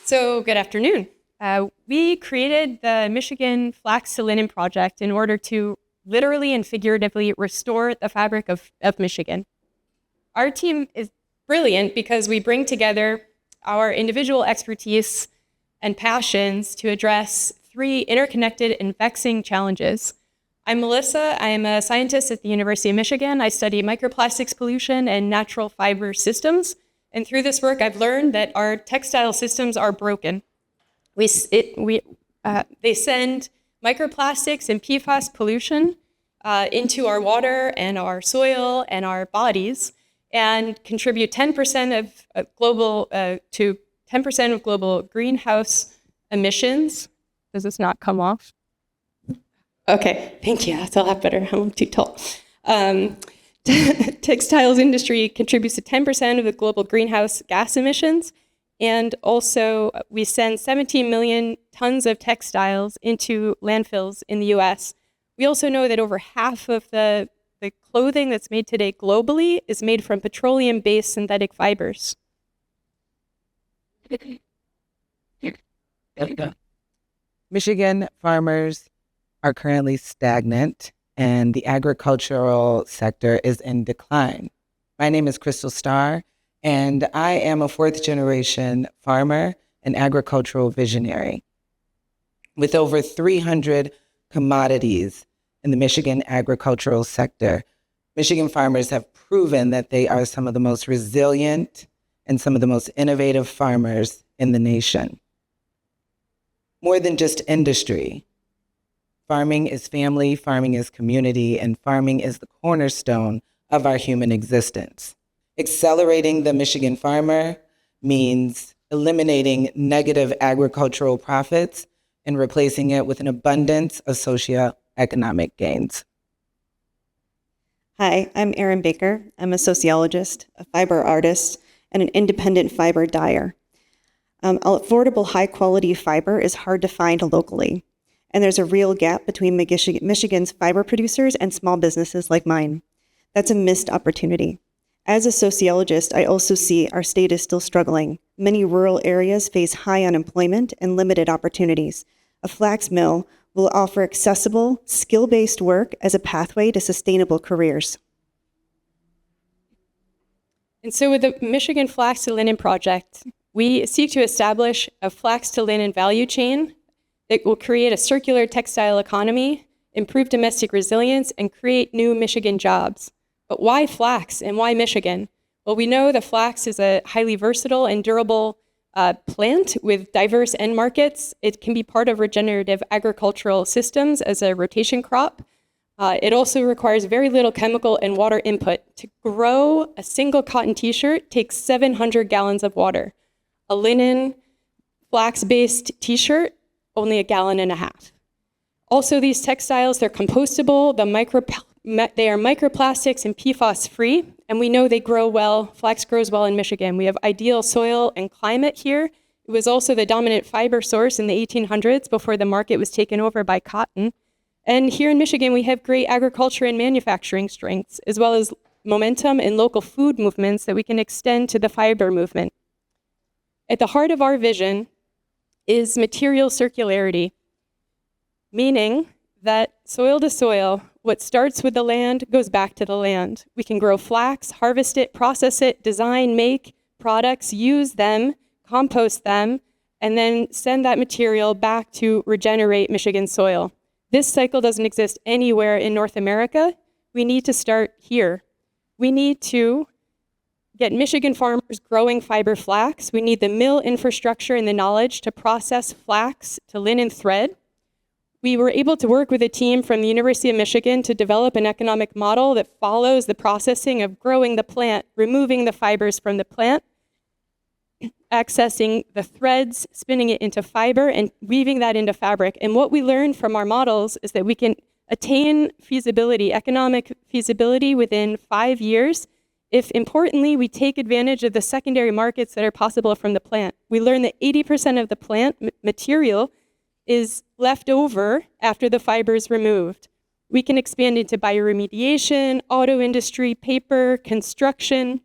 So good afternoon. We created the Michigan Flax to Linen Project in order to literally and figuratively restore the fabric of Michigan. Our team is brilliant because we bring together our individual expertise and passions to address three interconnected and vexing challenges. I'm Melissa. I'm a scientist at the University of Michigan. I study microplastics pollution and natural fiber systems. And through this work, I've learned that our textile systems are broken. They send microplastics and PFAS pollution into our water and our soil and our bodies, and contribute 10% of global greenhouse emissions. Does this not come off? Okay, thank you. That's a lot better. I'm too tall. Textiles industry contributes to 10% of the global greenhouse gas emissions, and also we send 17 million tons of textiles into landfills in the US. We also know that over half of the clothing that's made today globally is made from petroleum-based synthetic fibers. Michigan farmers are currently stagnant, and the agricultural sector is in decline. My name is Crystal Starr, and I am a fourth-generation farmer and agricultural visionary. With over 300 commodities in the Michigan agricultural sector, Michigan farmers have proven that they are some of the most resilient and some of the most innovative farmers in the nation. More than just industry, farming is family, farming is community, and farming is the cornerstone of our human existence. Accelerating the Michigan farmer means eliminating negative agricultural profits and replacing it with an abundance of socioeconomic gains. Hi, I'm Erin Baker. I'm a sociologist, a fiber artist, and an independent fiber dyer. Affordable, high-quality fiber is hard to find locally, and there's a real gap between Michigan's fiber producers and small businesses like mine. That's a missed opportunity. As a sociologist, I also see our state is still struggling. Many rural areas face high unemployment and limited opportunities. A flax mill will offer accessible, skill-based work as a pathway to sustainable careers. And so with the Michigan Flax to Linen Project, we seek to establish a flax to linen value chain that will create a circular textile economy, improve domestic resilience, and create new Michigan jobs. But why flax and why Michigan? Well, we know that flax is a highly versatile and durable plant with diverse end markets. It can be part of regenerative agricultural systems as a rotation crop. It also requires very little chemical and water input. To grow a single cotton t-shirt takes 700 gallons of water. A linen flax-based t-shirt, only 1.5 gallons. Also, these textiles, they're compostable, they are microplastics and PFAS-free, and we know they grow well. Flax grows well in Michigan. We have ideal soil and climate here. It was also the dominant fiber source in the 1800s before the market was taken over by cotton. And here in Michigan, we have great agriculture and manufacturing strengths, as well as momentum and local food movements that we can extend to the fiber movement. At the heart of our vision is material circularity, meaning that soil to soil, what starts with the land goes back to the land. We can grow flax, harvest it, process it, design, make products, use them, compost them, and then send that material back to regenerate Michigan soil. This cycle doesn't exist anywhere in North America. We need to start here. We need to get Michigan farmers growing fiber flax. We need the mill infrastructure and the knowledge to process flax to linen thread. We were able to work with a team from the University of Michigan to develop an economic model that follows the processing of growing the plant, removing the fibers from the plant, accessing the threads, spinning it into fiber, and weaving that into fabric. And what we learned from our models is that we can attain feasibility, economic feasibility within 5 years if, importantly, we take advantage of the secondary markets that are possible from the plant. We learned that 80% of the plant material is left over after the fiber is removed. We can expand into bioremediation, auto industry, paper, construction.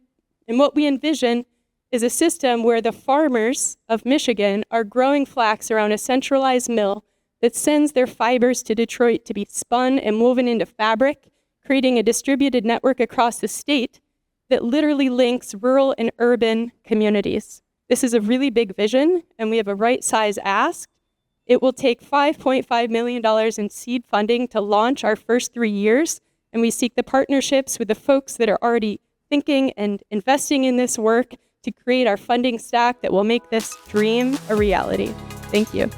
And what we envision is a system where the farmers of Michigan are growing flax around a centralized mill that sends their fibers to Detroit to be spun and woven into fabric, creating a distributed network across the state that literally links rural and urban communities. This is a really big vision, and we have a right size ask. It will take $5.5 million in seed funding to launch our first 3 years, and we seek the partnerships with the folks that are already thinking and investing in this work to create our funding stack that will make this dream a reality. Thank you.